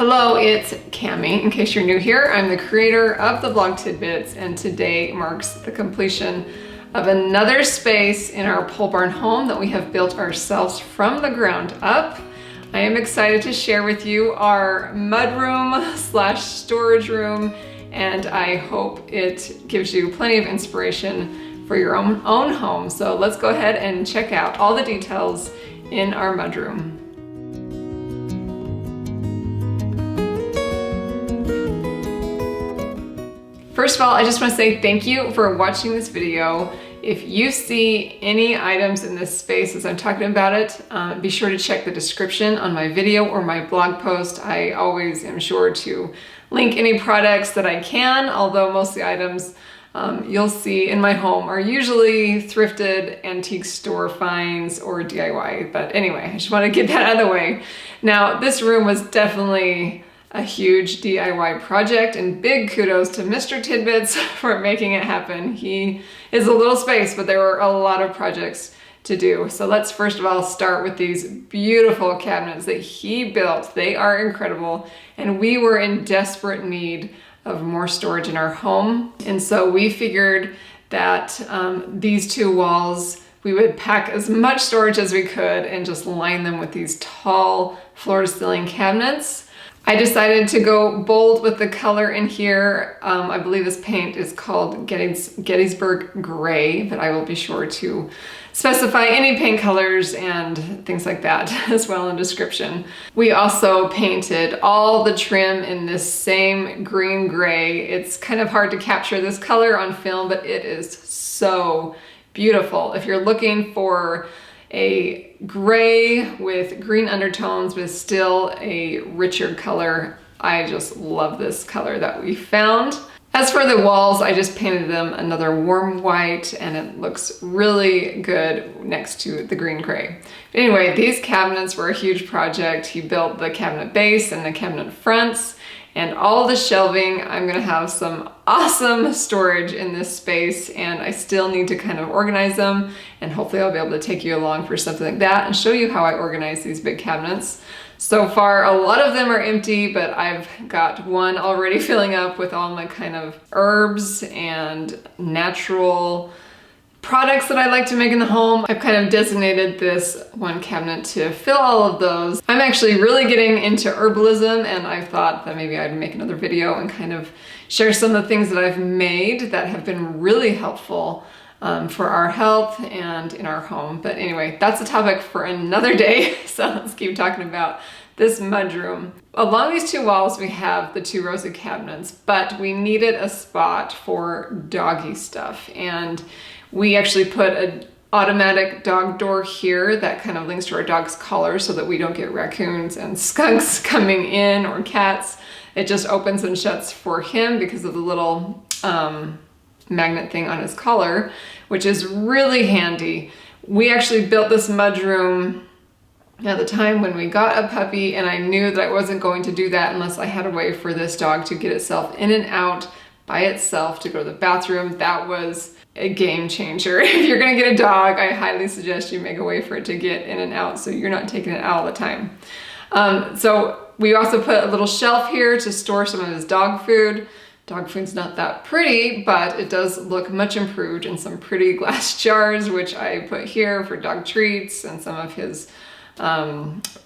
Hello, it's Cami. In case you're new here, I'm the creator of the blog Tidbits, and today marks the completion of another space in our pole barn home that we have built ourselves from the ground up. I am excited to share with you our mudroom slash storage room, and I hope it gives you plenty of inspiration for your own home. So let's go ahead and check out all the details in our mudroom. First of all, I just want to say thank you for watching this video. If you see any items in this space as I'm talking about it, be sure to check the description on my video or my blog post. I always am sure to link any products that I can, although most of the items you'll see in my home are usually thrifted, antique store finds, or DIY. But anyway, I just want to get that out of the way. Now, this room was definitely a huge DIY project, and big kudos to Mr. Tidbits for making it happen. He is a little space, but there were a lot of projects to do. So let's first of all start with these beautiful cabinets that he built. They are incredible, and we were in desperate need of more storage in our home. And so we figured that these two walls, we would pack as much storage as we could and just line them with these tall floor-to-ceiling cabinets. I decided to go bold with the color in here. I believe this paint is called Gettysburg Gray, but I will be sure to specify any paint colors and things like that as well in the description. We also painted all the trim in this same green gray. It's kind of hard to capture this color on film, but it is so beautiful. If you're looking for a gray with green undertones but still a richer color, I just love this color that we found. As for the walls, I just painted them another warm white, and it looks really good next to the green gray. But anyway, these cabinets were a huge project. He built the cabinet base and the cabinet fronts and all the shelving. I'm gonna have some awesome storage in this space, and I still need to kind of organize them, and hopefully I'll be able to take you along for something like that and show you how I organize these big cabinets. So far, a lot of them are empty, but I've got one already filling up with all my kind of herbs and natural products that I like to make in the home. I've kind of designated this one cabinet to fill all of those. I'm actually really getting into herbalism, and I thought that maybe I'd make another video and kind of share some of the things that I've made that have been really helpful for our health and in our home. But anyway, that's a topic for another day. So let's keep talking about this mudroom. Along these two walls, we have the two rows of cabinets, but we needed a spot for doggy stuff. And we actually put an automatic dog door here that kind of links to our dog's collar so that we don't get raccoons and skunks coming in, or cats. It just opens and shuts for him because of the little magnet thing on his collar, which is really handy. We actually built this mudroom at the time when we got a puppy, and I knew that I wasn't going to do that unless I had a way for this dog to get itself in and out by itself to go to the bathroom. That was a game changer. If you're gonna get a dog, I highly suggest you make a way for it to get in and out so you're not taking it out all the time. So we also put a little shelf here to store some of his dog food. Dog food's not that pretty, but it does look much improved in some pretty glass jars, which I put here for dog treats and some of his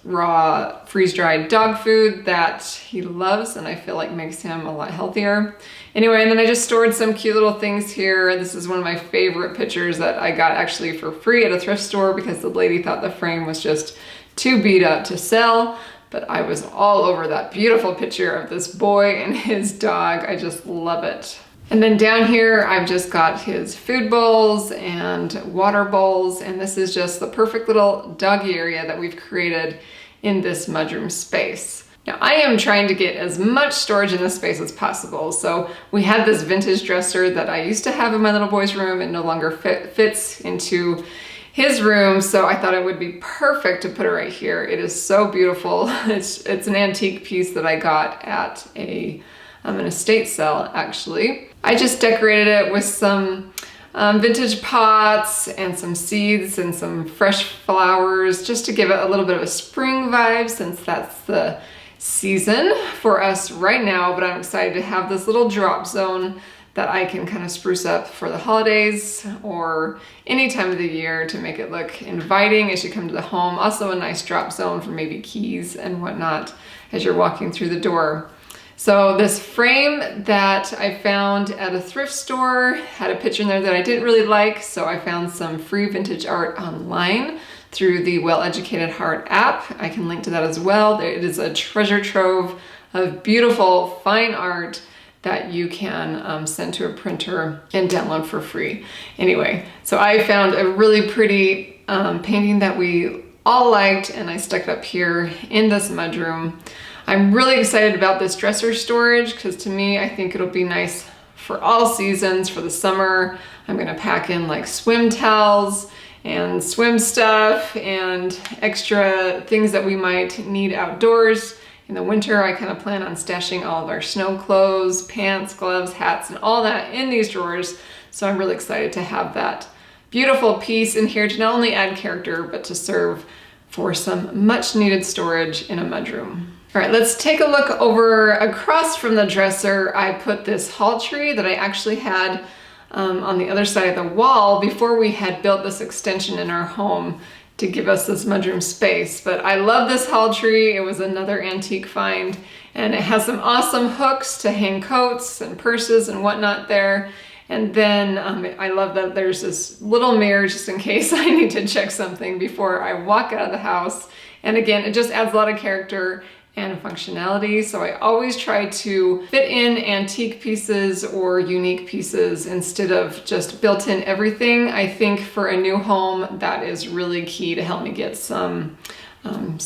raw freeze-dried dog food that he loves, and I feel like makes him a lot healthier. Anyway, and then I just stored some cute little things here. This is one of my favorite pictures that I got actually for free at a thrift store because the lady thought the frame was just too beat up to sell. But I was all over that beautiful picture of this boy and his dog. I just love it. And then down here, I've just got his food bowls and water bowls, and this is just the perfect little doggy area that we've created in this mudroom space. Now, I am trying to get as much storage in this space as possible. So we had this vintage dresser that I used to have in my little boy's room. It no longer fits into his room, so I thought it would be perfect to put it right here. It is so beautiful. It's an antique piece that I got at an estate sale, actually. I just decorated it with some vintage pots and some seeds and some fresh flowers just to give it a little bit of a spring vibe, since that's the season for us right now, but I'm excited to have this little drop zone that I can kind of spruce up for the holidays or any time of the year to make it look inviting as you come to the home. Also a nice drop zone for maybe keys and whatnot as you're walking through the door. So this frame that I found at a thrift store had a picture in there that I didn't really like, so I found some free vintage art online through the Well Educated Heart app. I can link to that as well. It is a treasure trove of beautiful, fine art that you can send to a printer and download for free. Anyway, so I found a really pretty painting that we all liked, and I stuck it up here in this mudroom. I'm really excited about this dresser storage because to me, I think it'll be nice for all seasons. For the summer, I'm gonna pack in like swim towels and swim stuff and extra things that we might need outdoors. In the winter, I kind of plan on stashing all of our snow clothes, pants, gloves, hats, and all that in these drawers. So I'm really excited to have that beautiful piece in here to not only add character, but to serve for some much needed storage in a mudroom. All right, let's take a look over across from the dresser. I put this hall tree that I actually had on the other side of the wall before we had built this extension in our home to give us this mudroom space. But I love this hall tree. It was another antique find, and it has some awesome hooks to hang coats and purses and whatnot there. And then I love that there's this little mirror just in case I need to check something before I walk out of the house. And again, it just adds a lot of character and functionality. So I always try to fit in antique pieces or unique pieces instead of just built-in everything. I think for a new home, that is really key to help me get some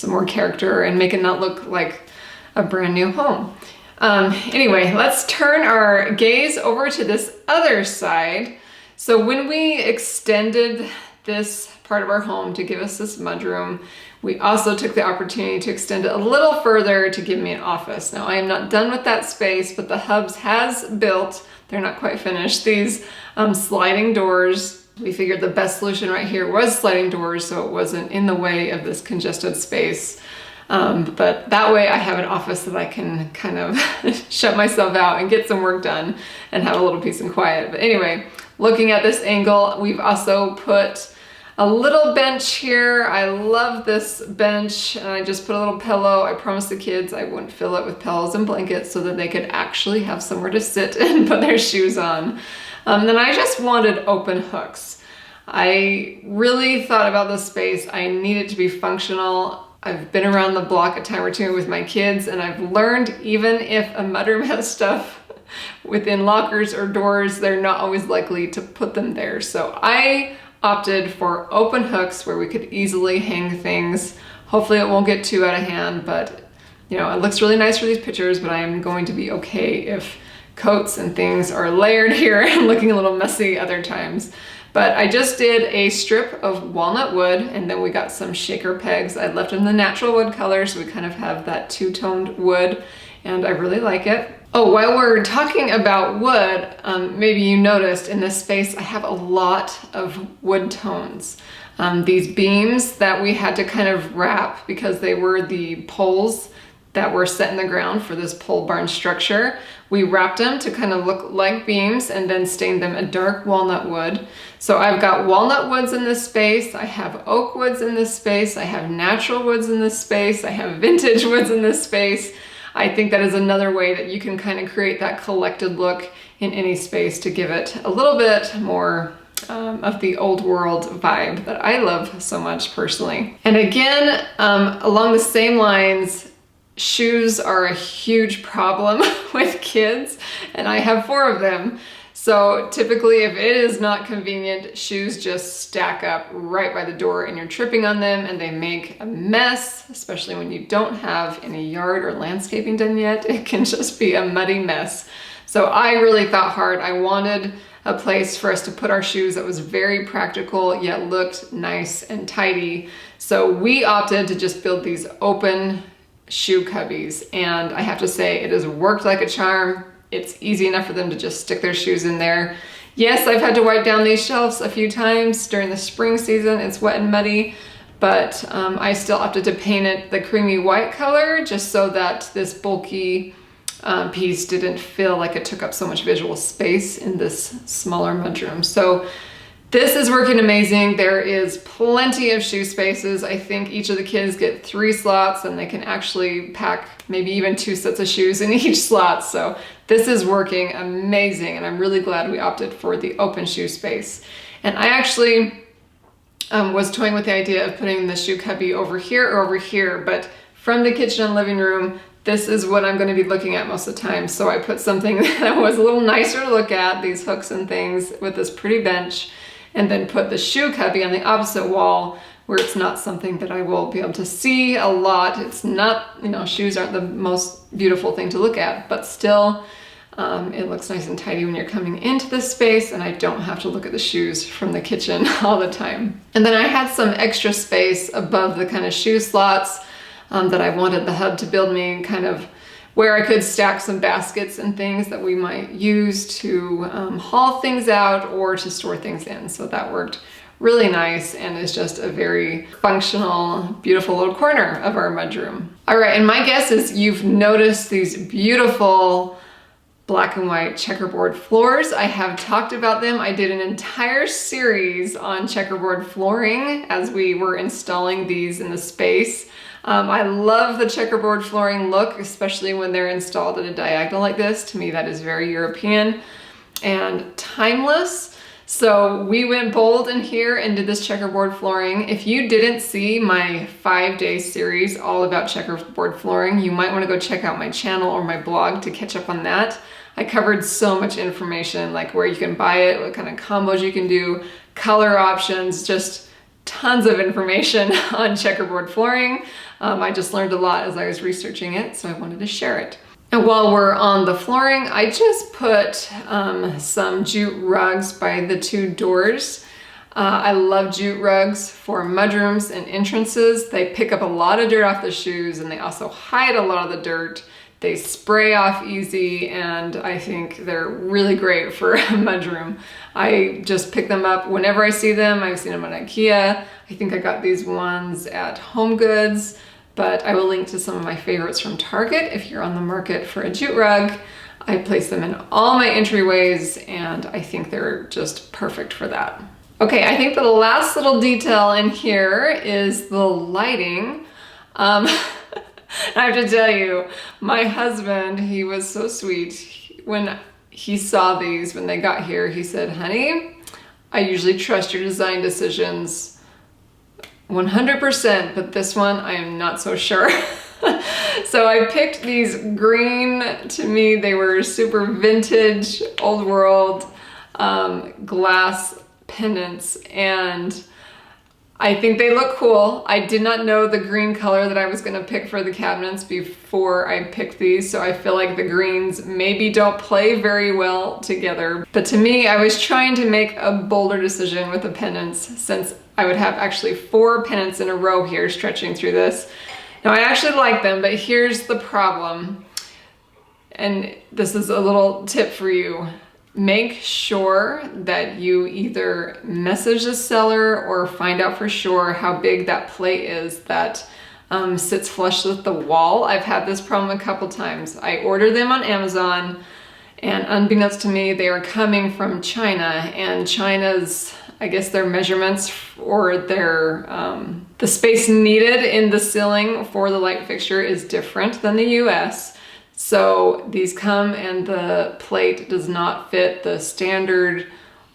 more character and make it not look like a brand new home. Anyway, let's turn our gaze over to this other side. So when we extended this part of our home to give us this mudroom, we also took the opportunity to extend it a little further to give me an office. Now I am not done with that space, but the Hubs has built, they're not quite finished, these sliding doors. We figured the best solution right here was sliding doors so it wasn't in the way of this congested space. But that way I have an office that I can kind of shut myself out and get some work done and have a little peace and quiet. But anyway, looking at this angle, we've also put a little bench here. I love this bench, and I just put a little pillow. I promised the kids I wouldn't fill it with pillows and blankets so that they could actually have somewhere to sit and put their shoes on. Then I just wanted open hooks. I really thought about this space. I need it to be functional. I've been around the block a time or two with my kids, and I've learned even if a mudroom has stuff within lockers or doors, they're not always likely to put them there. So I opted for open hooks where we could easily hang things. Hopefully it won't get too out of hand, but you know, it looks really nice for these pictures, but I am going to be okay if coats and things are layered here and looking a little messy other times. But I just did a strip of walnut wood, and then we got some shaker pegs. I left them the natural wood color, so we kind of have that two-toned wood, and I really like it. Oh, while we're talking about wood, maybe you noticed in this space I have a lot of wood tones. These beams that we had to kind of wrap because they were the poles that were set in the ground for this pole barn structure. We wrapped them to kind of look like beams and then stained them a dark walnut wood. So I've got walnut woods in this space, I have oak woods in this space, I have natural woods in this space, I have vintage woods in this space. I think that is another way that you can kind of create that collected look in any space to give it a little bit more of the old world vibe that I love so much personally. And again, along the same lines, shoes are a huge problem with kids, and I have 4 of them. So typically if it is not convenient, shoes just stack up right by the door and you're tripping on them and they make a mess, especially when you don't have any yard or landscaping done yet. It can just be a muddy mess. So I really thought hard. I wanted a place for us to put our shoes that was very practical yet looked nice and tidy. So we opted to just build these open shoe cubbies, and I have to say it has worked like a charm. It's easy enough for them to just stick their shoes in there. Yes, I've had to wipe down these shelves a few times during the spring season. It's wet and muddy, but I still opted to paint it the creamy white color just so that this bulky piece didn't feel like it took up so much visual space in this smaller mudroom. So this is working amazing. There is plenty of shoe spaces. I think each of the kids get 3 slots and they can actually pack maybe even 2 sets of shoes in each slot. So this is working amazing, and I'm really glad we opted for the open shoe space. And I actually was toying with the idea of putting the shoe cubby over here or over here, but from the kitchen and living room, this is what I'm going to be looking at most of the time. So I put something that was a little nicer to look at, these hooks and things with this pretty bench, and then put the shoe cubby on the opposite wall where it's not something that I will be able to see a lot. It's not, you know, shoes aren't the most beautiful thing to look at, but still it looks nice and tidy when you're coming into this space, and I don't have to look at the shoes from the kitchen all the time. And then I had some extra space above the kind of shoe slots that I wanted the hub to build me, kind of where I could stack some baskets and things that we might use to haul things out or to store things in. So that worked really nice and is just a very functional, beautiful little corner of our mudroom. All right, and my guess is you've noticed these beautiful black and white checkerboard floors. I have talked about them. I did an entire series on checkerboard flooring as we were installing these in the space. I love the checkerboard flooring look, especially when they're installed at a diagonal like this. To me, that is very European and timeless. So we went bold in here and did this checkerboard flooring. If you didn't see my 5-day series all about checkerboard flooring, you might want to go check out my channel or my blog to catch up on that. I covered so much information, like where you can buy it, what kind of combos you can do, color options, just tons of information on checkerboard flooring. I just learned a lot as I was researching it, so I wanted to share it. And while we're on the flooring, I just put some jute rugs by the 2 doors. I love jute rugs for mudrooms and entrances. They pick up a lot of dirt off the shoes, and they also hide a lot of the dirt. They spray off easy, and I think they're really great for a mudroom. I just pick them up whenever I see them. I've seen them at IKEA. I think I got these ones at Home Goods, but I will link to some of my favorites from Target if you're on the market for a jute rug. I place them in all my entryways, and I think they're just perfect for that. Okay, I think the last little detail in here is the lighting. I have to tell you, my husband, he was so sweet. When he saw these, when they got here, he said, "Honey, I usually trust your design decisions 100%, but this one I am not so sure." So I picked these green. To me, they were super vintage, old world glass pendants, and I think they look cool. I did not know the green color that I was gonna pick for the cabinets before I picked these, so I feel like the greens maybe don't play very well together. But to me, I was trying to make a bolder decision with the pendants, since I would have actually 4 pendants in a row here stretching through this. Now I actually like them, but here's the problem. And this is a little tip for you. Make sure that you either message the seller or find out for sure how big that plate is that sits flush with the wall. I've had this problem a couple times. I ordered them on Amazon, and unbeknownst to me, they are coming from China, and China's, I guess, their measurements or their the space needed in the ceiling for the light fixture is different than the US. So these come and the plate does not fit the standard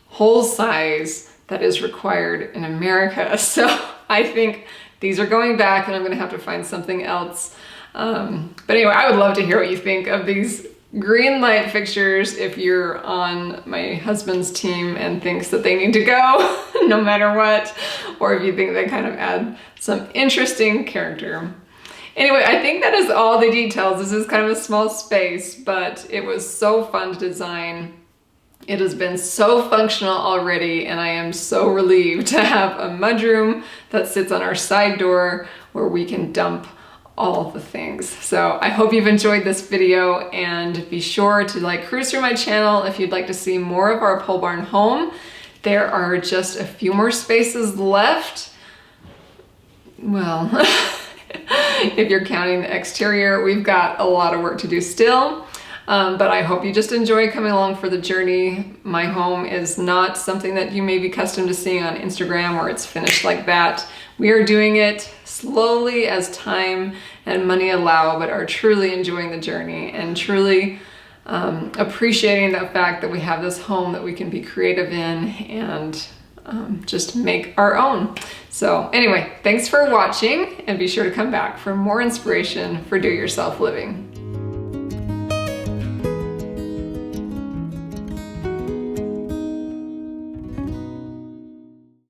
hole size that is required in America. So I think these are going back, and I'm gonna have to find something else. But anyway, I would love to hear what you think of these green light fixtures if you're on my husband's team and thinks that they need to go no matter what, or if you think they kind of add some interesting character. Anyway, I think that is all the details. This is kind of a small space, but it was so fun to design. It has been so functional already, and I am so relieved to have a mudroom that sits on our side door where we can dump all the things. So I hope you've enjoyed this video, and be sure to cruise through my channel if you'd like to see more of our pole barn home. There are just a few more spaces left. well, if you're counting the exterior, we've got a lot of work to do still. But I hope you just enjoy coming along for the journey. My home is not something that you may be accustomed to seeing on Instagram where it's finished like that. We are doing it slowly as time and money allow, but are truly enjoying the journey and truly appreciating the fact that we have this home that we can be creative in and just make our own. So anyway, thanks for watching, and be sure to come back for more inspiration for do-it-yourself living.